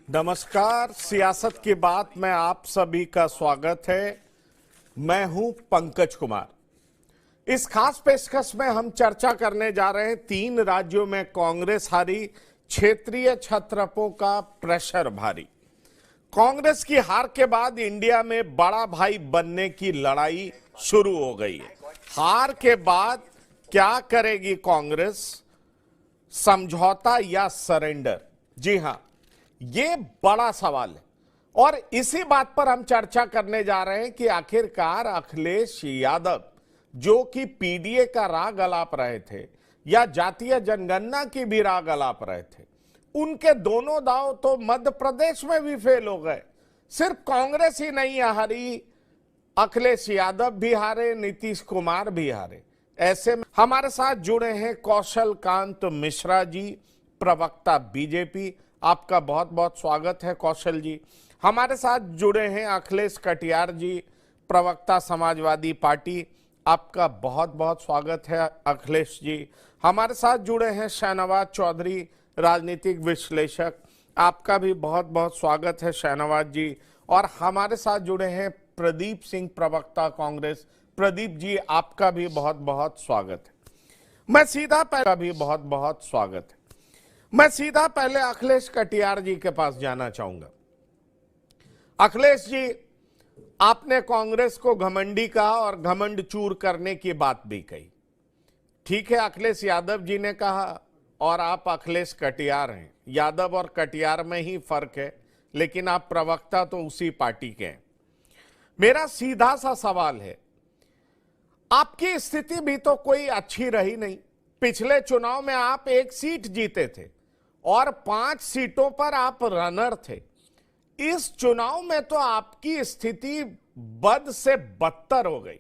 नमस्कार, सियासत की बात में आप सभी का स्वागत है। मैं हूं पंकज कुमार। इस खास पेशकश में हम चर्चा करने जा रहे हैं 3 राज्यों में कांग्रेस हारी, क्षेत्रीय छत्रपों का प्रेशर भारी। कांग्रेस की हार के बाद इंडिया में बड़ा भाई बनने की लड़ाई शुरू हो गई है। हार के बाद क्या करेगी कांग्रेस, समझौता या सरेंडर? जी हां, ये बड़ा सवाल है और इसी बात पर हम चर्चा करने जा रहे हैं कि आखिरकार अखिलेश यादव, जो कि पीडीए का राग अलाप रहे थे या जातीय जनगणना की भी राग अलाप रहे थे, उनके दोनों दांव तो मध्य प्रदेश में भी फेल हो गए। सिर्फ कांग्रेस ही नहीं हारी, अखिलेश यादव भी हारे, नीतीश कुमार भी हारे। ऐसे में हमारे साथ जुड़े हैं कौशल कांत मिश्रा जी, प्रवक्ता बीजेपी। आपका बहुत बहुत स्वागत है कौशल जी। हमारे साथ जुड़े हैं अखिलेश कटियार जी, प्रवक्ता समाजवादी पार्टी। आपका बहुत बहुत स्वागत है अखिलेश जी। हमारे साथ जुड़े हैं शाहनवाज चौधरी, राजनीतिक विश्लेषक। आपका भी बहुत बहुत स्वागत है शाहनवाज जी। और हमारे साथ जुड़े हैं प्रदीप सिंह, प्रवक्ता कांग्रेस। प्रदीप जी, आपका भी बहुत बहुत स्वागत है। मैं सीधा पहले अखिलेश कटियार जी के पास जाना चाहूंगा। अखिलेश जी, आपने कांग्रेस को घमंडी कहा और घमंड चूर करने की बात भी कही। ठीक है, अखिलेश यादव जी ने कहा और आप अखिलेश कटियार हैं। यादव और कटियार में ही फर्क है, लेकिन आप प्रवक्ता तो उसी पार्टी के हैं। मेरा सीधा सा सवाल है, आपकी स्थिति भी तो कोई अच्छी रही नहीं। पिछले चुनाव में आप 1 सीट जीते थे और 5 सीटों पर आप रनर थे। इस चुनाव में तो आपकी स्थिति बद से बदतर हो गई।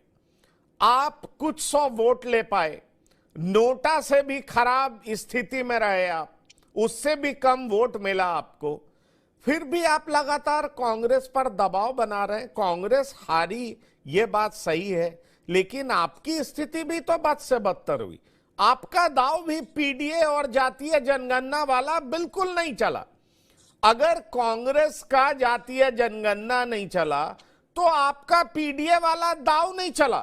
आप कुछ 100 वोट ले पाए, नोटा से भी खराब स्थिति में रहे आप, उससे भी कम वोट मिला आपको। फिर भी आप लगातार कांग्रेस पर दबाव बना रहे हैं। कांग्रेस हारी, ये बात सही है, लेकिन आपकी स्थिति भी तो बद से बदतर हुई। आपका दाव भी पीडीए और जातीय जनगणना वाला बिल्कुल नहीं चला। अगर कांग्रेस का जातीय जनगणना नहीं चला तो आपका पीडीए वाला दाव नहीं चला।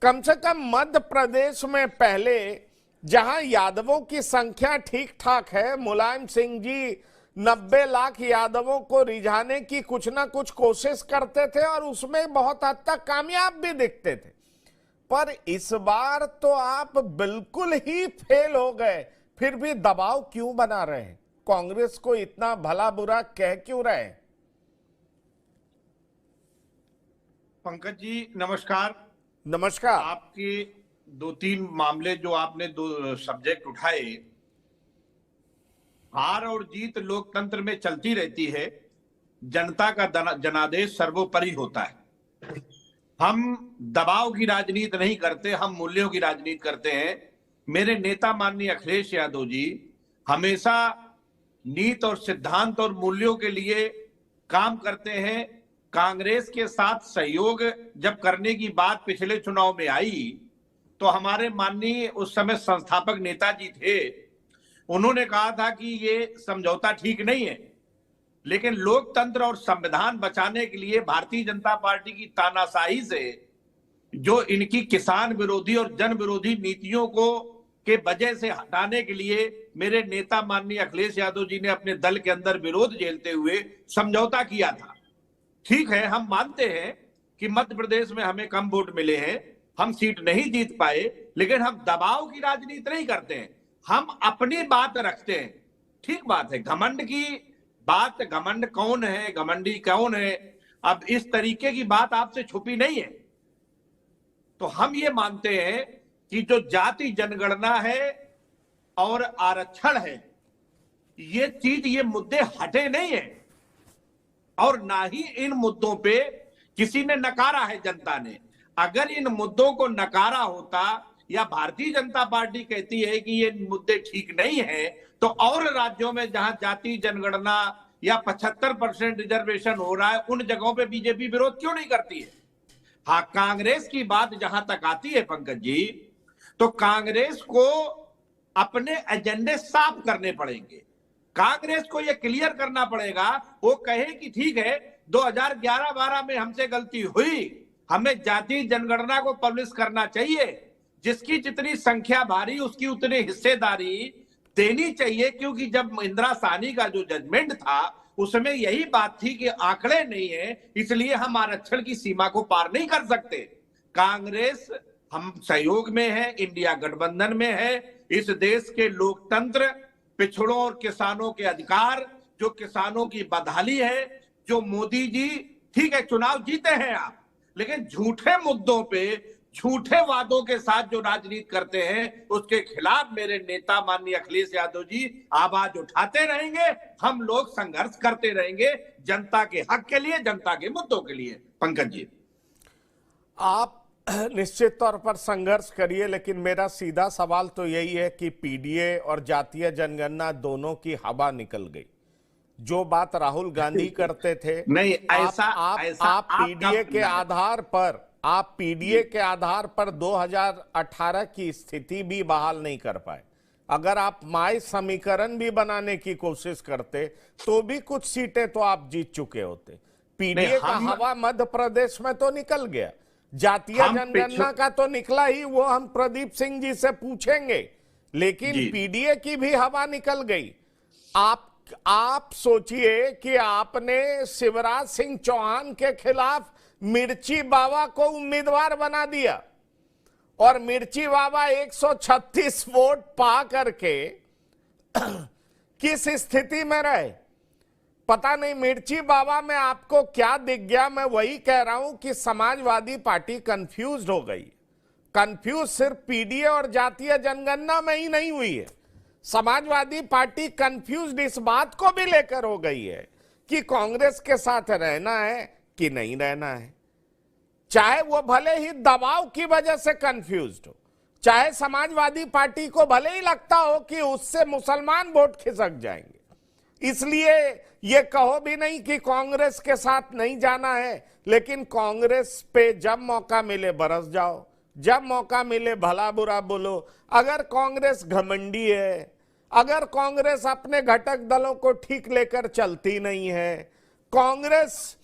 कम से कम मध्य प्रदेश में पहले, जहां यादवों की संख्या ठीक ठाक है, मुलायम सिंह जी 90 लाख यादवों को रिझाने की कुछ ना कुछ कोशिश करते थे और उसमें बहुत हद तक कामयाब भी दिखते थे। पर इस बार तो आप बिल्कुल ही फेल हो गए। फिर भी दबाव क्यों बना रहे हैं? कांग्रेस को इतना भला बुरा कह क्यों रहे हैं? पंकज जी नमस्कार। नमस्कार। आपके 2-3 मामले जो आपने 2 सब्जेक्ट उठाए, हार और जीत लोकतंत्र में चलती रहती है। जनता का जनादेश सर्वोपरि होता है। हम दबाव की राजनीति नहीं करते, हम मूल्यों की राजनीति करते हैं। मेरे नेता माननीय अखिलेश यादव जी हमेशा नीति और सिद्धांत और मूल्यों के लिए काम करते हैं। कांग्रेस के साथ सहयोग जब करने की बात पिछले चुनाव में आई तो हमारे माननीय उस समय संस्थापक नेताजी थे, उन्होंने कहा था कि ये समझौता ठीक नहीं है, लेकिन लोकतंत्र और संविधान बचाने के लिए भारतीय जनता पार्टी की तानाशाही से, जो इनकी किसान विरोधी और जन विरोधी नीतियों को के वजह से हटाने के लिए मेरे नेता माननीय अखिलेश यादव जी ने अपने दल के अंदर विरोध झेलते हुए समझौता किया था। ठीक है, हम मानते हैं कि मध्य प्रदेश में हमें कम वोट मिले हैं, हम सीट नहीं जीत पाए, लेकिन हम दबाव की राजनीति नहीं करते हैं, हम अपनी बात रखते हैं। ठीक बात है, घमंड की बात, घमंड कौन है, घमंडी कौन है, अब इस तरीके की बात आपसे छुपी नहीं है। तो हम ये मानते हैं कि जो जाति जनगणना है और आरक्षण है, ये चीज, ये मुद्दे हटे नहीं है और ना ही इन मुद्दों पे किसी ने नकारा है जनता ने। अगर इन मुद्दों को नकारा होता या भारतीय जनता पार्टी कहती है कि ये मुद्दे ठीक नहीं है, तो और राज्यों में जहां जाति जनगणना या 75% रिजर्वेशन हो रहा है, उन जगहों पे बीजेपी विरोध क्यों नहीं करती है? हाँ, कांग्रेस की बात जहां तक आती है पंकज जी, तो कांग्रेस को अपने एजेंडे साफ करने पड़ेंगे। कांग्रेस को यह क्लियर करना पड़ेगा, वो कहे कि ठीक है 2011-12 में हमसे गलती हुई, हमें जाति जनगणना को पब्लिश करना चाहिए, जिसकी जितनी संख्या भारी उसकी उतनी हिस्सेदारी देनी चाहिए, क्योंकि जब इंदिरा साहनी का जो जजमेंट था उसमें यही बात थी कि आंकड़े नहीं है, इसलिए हम आरक्षण की सीमा को पार नहीं कर सकते। कांग्रेस हम सहयोग में है, इंडिया गठबंधन में है, इस देश के लोकतंत्र, पिछड़ों और किसानों के अधिकार, जो किसानों की बदहाली है, जो मोदी जी, ठीक है चुनाव जीते हैं आप, लेकिन झूठे मुद्दों पे झूठे वादों के साथ जो राजनीति करते हैं उसके खिलाफ मेरे नेता माननीय अखिलेश यादव जी आवाज उठाते रहेंगे। हम लोग संघर्ष करते रहेंगे जनता के हक के लिए, जनता के मुद्दों के लिए। पंकज जी, आप निश्चित तौर पर संघर्ष करिए, लेकिन मेरा सीधा सवाल तो यही है कि पीडीए और जातीय जनगणना दोनों की हवा निकल गई। जो बात राहुल गांधी करते थे, नहीं आप पीडीए के आधार पर, आप पीडीए के आधार पर 2018 की स्थिति भी बहाल नहीं कर पाए। अगर आप माय समीकरण भी बनाने की कोशिश करते तो भी कुछ सीटें तो आप जीत चुके होते। पीडीए का हवा मध्य प्रदेश में तो निकल गया, जातीय जनगणना का तो निकला ही, वो हम प्रदीप सिंह जी से पूछेंगे, लेकिन पीडीए की भी हवा निकल गई। आप सोचिए कि आपने शिवराज सिंह चौहान के खिलाफ मिर्ची बाबा को उम्मीदवार बना दिया और मिर्ची बाबा 136 वोट पा करके किस स्थिति में रहे पता नहीं। मिर्ची बाबा में आपको क्या दिख गया? मैं वही कह रहा हूं कि समाजवादी पार्टी कंफ्यूज हो गई। कंफ्यूज सिर्फ पीडीए और जातीय जनगणना में ही नहीं हुई है, समाजवादी पार्टी कंफ्यूज इस बात को भी लेकर हो गई है कि कांग्रेस के साथ रहना है कि नहीं रहना है। चाहे वो भले ही दबाव की वजह से कंफ्यूज्ड हो, चाहे समाजवादी पार्टी को भले ही लगता हो कि उससे मुसलमान वोट खिसक जाएंगे, इसलिए ये कहो भी नहीं कि कांग्रेस के साथ नहीं जाना है, लेकिन कांग्रेस पे जब मौका मिले बरस जाओ, जब मौका मिले भला बुरा बोलो। अगर कांग्रेस घमंडी है, अगर कांग्रेस अपने घटक दलों को ठीक लेकर चलती नहीं है, कांग्रेस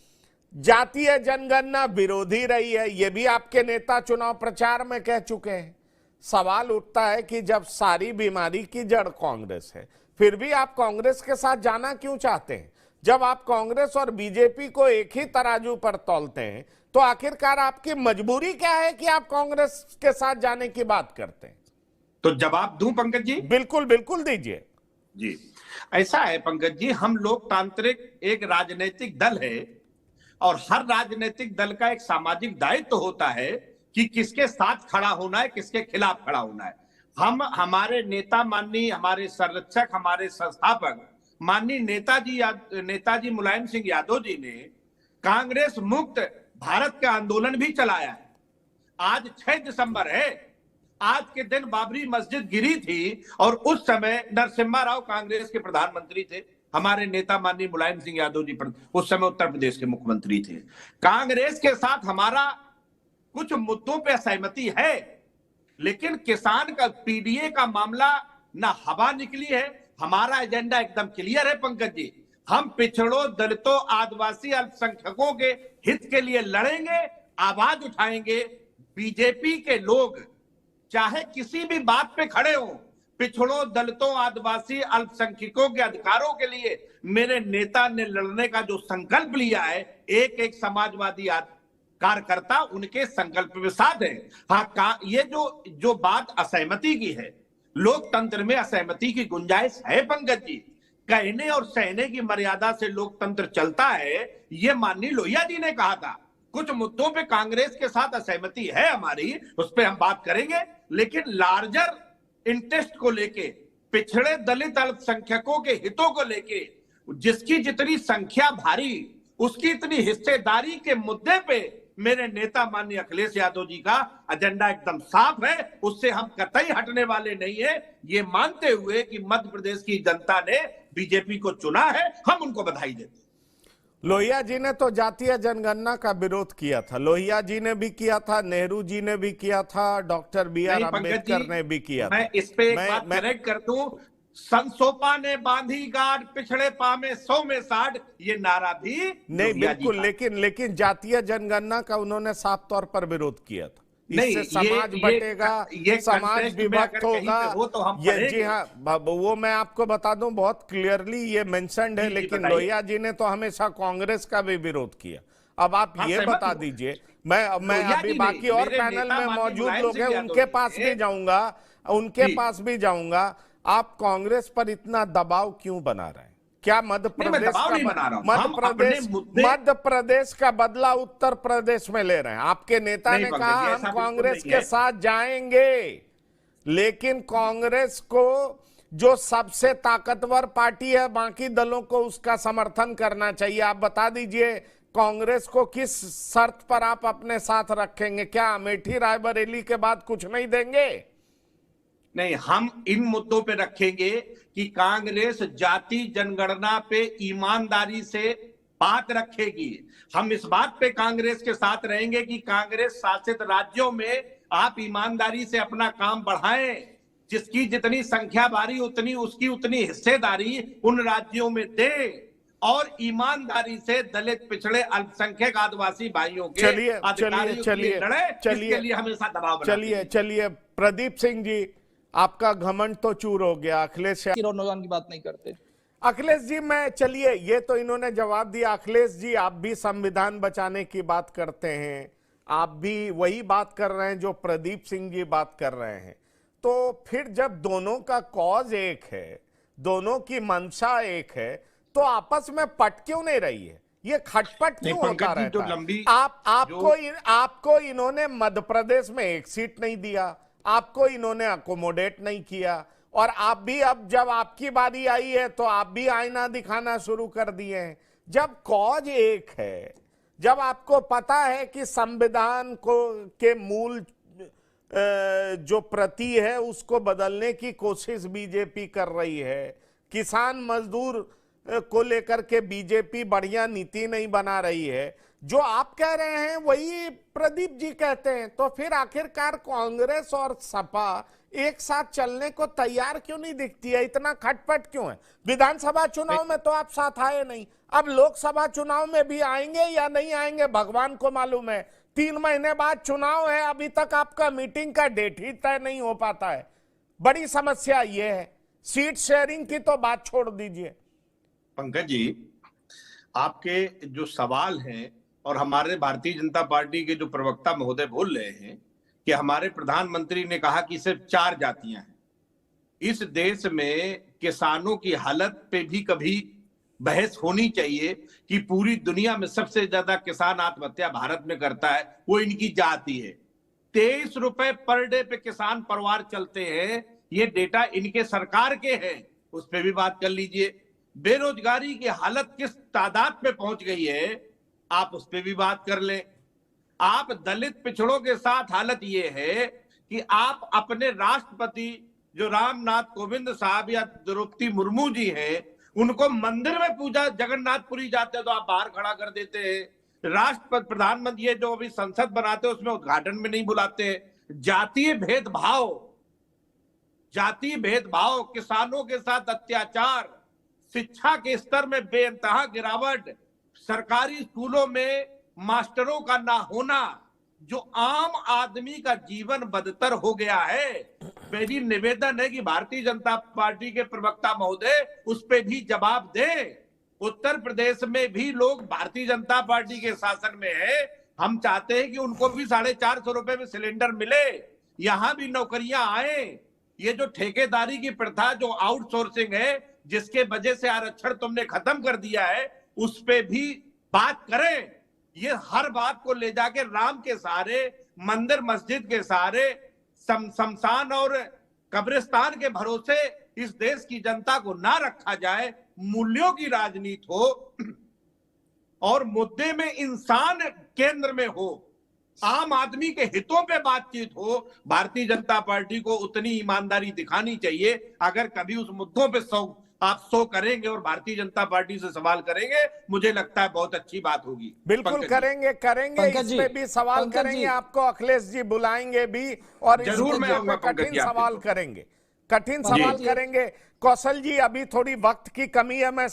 जातीय जनगणना विरोधी रही है, यह भी आपके नेता चुनाव प्रचार में कह चुके हैं। सवाल उठता है कि जब सारी बीमारी की जड़ कांग्रेस है, फिर भी आप कांग्रेस के साथ जाना क्यों चाहते हैं? जब आप कांग्रेस और बीजेपी को एक ही तराजू पर तौलते हैं तो आखिरकार आपकी मजबूरी क्या है कि आप कांग्रेस के साथ जाने की बात करते हैं? तो जवाब दूं पंकज जी? बिल्कुल बिल्कुल दीजिए जी। ऐसा है पंकज जी, हम लोकतांत्रिक एक राजनीतिक दल है और हर राजनीतिक दल का एक सामाजिक दायित्व होता है कि किसके साथ खड़ा होना है, किसके खिलाफ खड़ा होना है। हम, हमारे नेता माननीय, हमारे संरक्षक, हमारे संस्थापक माननीय नेताजी मुलायम सिंह यादव जी ने कांग्रेस मुक्त भारत का आंदोलन भी चलाया है। आज 6 दिसंबर है, आज के दिन बाबरी मस्जिद गिरी थी और उस समय नरसिम्हा राव कांग्रेस के प्रधानमंत्री थे, हमारे नेता माननीय मुलायम सिंह यादव जी उस समय उत्तर प्रदेश के मुख्यमंत्री थे। कांग्रेस के साथ हमारा कुछ मुद्दों पे सहमति है, लेकिन किसान का पीडीए का मामला ना हवा निकली है। हमारा एजेंडा एकदम क्लियर है पंकज जी, हम पिछड़ों, दलितों, आदिवासी, अल्पसंख्यकों के हित के लिए लड़ेंगे, आवाज उठाएंगे। बीजेपी के लोग चाहे किसी भी बात पे खड़े हो, पिछड़ों, दलितों, आदिवासी, अल्पसंख्यकों के अधिकारों के लिए मेरे नेता ने लड़ने का जो संकल्प लिया है, एक एक समाजवादी कार्यकर्ता उनके संकल्प के साथ है। हाँ, ये जो बात असहमति की है, लोकतंत्र में असहमति की गुंजाइश है पंकज जी। कहने और सहने की मर्यादा से लोकतंत्र चलता है, ये माननीय लोहिया जी ने कहा था। कुछ मुद्दों पे कांग्रेस के साथ असहमति है हमारी, उस पर हम बात करेंगे, लेकिन लार्जर इंटरेस्ट को लेके, पिछड़े दलित अल्पसंख्यकों के हितों को लेके, जिसकी जितनी संख्या भारी उसकी इतनी हिस्सेदारी के मुद्दे पे मेरे नेता माननीय अखिलेश यादव जी का एजेंडा एकदम साफ है, उससे हम कतई हटने वाले नहीं है। ये मानते हुए कि मध्य प्रदेश की जनता ने बीजेपी को चुना है, हम उनको बधाई देते हैं। लोहिया जी ने तो जातीय जनगणना का विरोध किया था, लोहिया जी ने भी किया था, नेहरू जी ने भी किया था, डॉक्टर बी आर अम्बेडकर ने भी किया था। मैं इस पे एक बात करेक्ट कर दूं, संसोपा ने बांधी गांठ, पिछड़े पामे 100 में 60, ये नारा भी नहीं, जोगिया जी बिल्कुल, का। लेकिन जातीय जनगणना का उन्होंने साफ तौर पर विरोध किया था। नहीं, इससे समाज बटेगा, ये समाज कंटेस्ट में विभक्त अगर कहीं होगा। पे हो तो हम ये पढ़ेंगे। जी हाँ, वो मैं आपको बता दूं, बहुत क्लियरली ये मेंशन्ड है। जी, लेकिन बताइए। लोहिया जी ने तो हमेशा कांग्रेस का भी विरोध किया। अब आप हाँ, ये सहमत बता हूँ। दीजिए, मैं लोहिया अभी जी बाकी नहीं, और मेरे पैनल नेता में माननीय मौजूद मुलायम लोग सिंह हैं, यादव उनके जी पास ने- भी जाऊंगा, उनके जी। पास भी जाऊंगा। आप कांग्रेस पर इतना दबाव क्यों बना रहे हैं? क्या मध्य नहीं, मैं प्रदेश दबाव का नहीं बना रहा हूं। हम अपने मुद्दे, मध्य प्रदेश का बदला उत्तर प्रदेश में ले रहे हैं? आपके नेता नहीं ने पंकज कहा जी, हम ऐसा बिल्कुल कांग्रेस नहीं के है। साथ जाएंगे, लेकिन कांग्रेस को जो सबसे ताकतवर पार्टी है, बाकी दलों को उसका समर्थन करना चाहिए। आप बता दीजिए, कांग्रेस को किस शर्त पर आप अपने साथ रखेंगे? क्या अमेठी रायबरेली के बाद कुछ नहीं देंगे? नहीं, हम इन मुद्दों पे रखेंगे कि कांग्रेस जाति जनगणना पे ईमानदारी से बात रखेगी। हम इस बात पे कांग्रेस के साथ रहेंगे कि कांग्रेस शासित राज्यों में आप ईमानदारी से अपना काम बढ़ाएं, जिसकी जितनी संख्या बारी उतनी उसकी उतनी हिस्सेदारी उन राज्यों में दें, और ईमानदारी से दलित, पिछड़े, अल्पसंख्यक, आदिवासी भाइयों के अधिकारियों के लिए लड़े। इसके लिए हमेशा दबाव बनाते हैं। चलिए प्रदीप सिंह जी, आपका घमंड तो चूर हो गया। अखिलेश और नौजवान की बात नहीं करते। अखिलेश जी, मैं चलिए, ये तो इन्होंने जवाब दिया। अखिलेश जी, आप भी संविधान बचाने की बात करते हैं, आप भी वही बात कर रहे हैं जो प्रदीप सिंह जी बात कर रहे हैं। तो फिर जब दोनों का कॉज एक है, दोनों की मंशा एक है, तो आपस में पट क्यों नहीं रही है? ये खटपट क्यों होता रहता है? आपको इन्होंने मध्य प्रदेश में एक सीट नहीं दिया, आपको इन्होंने अकोमोडेट नहीं किया, और आप भी अब जब आपकी बारी आई है तो आप भी आईना दिखाना शुरू कर दिए हैं। जब कॉज एक है, जब आपको पता है कि संविधान को के मूल जो प्रति है उसको बदलने की कोशिश बीजेपी कर रही है, किसान मजदूर को लेकर के बीजेपी बढ़िया नीति नहीं बना रही है, जो आप कह रहे हैं वही प्रदीप जी कहते हैं, तो फिर आखिरकार कांग्रेस और सपा एक साथ चलने को तैयार क्यों नहीं दिखती है? इतना खटपट क्यों है? विधानसभा चुनाव में तो आप साथ आए नहीं, अब लोकसभा चुनाव में भी आएंगे या नहीं आएंगे भगवान को मालूम है। 3 महीने बाद चुनाव है, अभी तक आपका मीटिंग का डेट ही तय नहीं हो पाता है। बड़ी समस्या ये है। सीट शेयरिंग की तो बात छोड़ दीजिए। पंकज जी, आपके जो सवाल हैं और हमारे भारतीय जनता पार्टी के जो प्रवक्ता महोदय बोल रहे हैं कि हमारे प्रधानमंत्री ने कहा कि सिर्फ 4 जातियां हैं। इस देश में किसानों की हालत पे भी कभी बहस होनी चाहिए कि पूरी दुनिया में सबसे ज्यादा किसान आत्महत्या भारत में करता है, वो इनकी जाति है। 23 रुपए पर डे पे किसान परिवार चलते हैं, ये डेटा इनके सरकार के हैं, उस पर भी बात कर लीजिए। बेरोजगारी की हालत किस तादाद पे पहुंच गई है, आप उस पर भी बात कर लें। आप दलित पिछड़ों के साथ हालत ये है कि आप अपने राष्ट्रपति जो रामनाथ कोविंद साहब या द्रौपदी मुर्मू जी हैं, उनको मंदिर में पूजा जगन्नाथपुरी जाते हैं तो आप बाहर खड़ा कर देते हैं। राष्ट्रपति, प्रधानमंत्री, ये जो अभी संसद बनाते हैं उसमें उद्घाटन में नहीं बुलाते हैं। जातीय भेदभाव, किसानों के साथ अत्याचार, शिक्षा के स्तर में बेइंतहा गिरावट, सरकारी स्कूलों में मास्टरों का ना होना, जो आम आदमी का जीवन बदतर हो गया है। मेरी निवेदन है कि भारतीय जनता पार्टी के प्रवक्ता महोदय उस पे भी जवाब दें। उत्तर प्रदेश में भी लोग भारतीय जनता पार्टी के शासन में है, हम चाहते हैं कि उनको भी 450 रुपए में सिलेंडर मिले, यहां भी नौकरियां आए। ये जो ठेकेदारी की प्रथा, जो आउटसोर्सिंग है, जिसके वजह से आरक्षण तुमने खत्म कर दिया है, उस पे भी बात करें। ये हर बात को ले जाके राम के सहारे, मंदिर मस्जिद के सहारे, शमशान और कब्रिस्तान के भरोसे इस देश की जनता को ना रखा जाए। मूल्यों की राजनीति हो और मुद्दे में इंसान केंद्र में हो, आम आदमी के हितों पे बातचीत हो। भारतीय जनता पार्टी को उतनी ईमानदारी दिखानी चाहिए। अगर कभी उस मुद्दों पे आप शो करेंगे और भारतीय जनता पार्टी से सवाल करेंगे, मुझे लगता है बहुत अच्छी बात होगी। बिल्कुल करेंगे इस पे भी सवाल करेंगे, आपको अखिलेश जी बुलाएंगे भी और जरूर मैं आऊंगा, कठिन सवाल करेंगे। कठिन सवाल करेंगे। कौशल जी, अभी थोड़ी वक्त की कमी है, मैं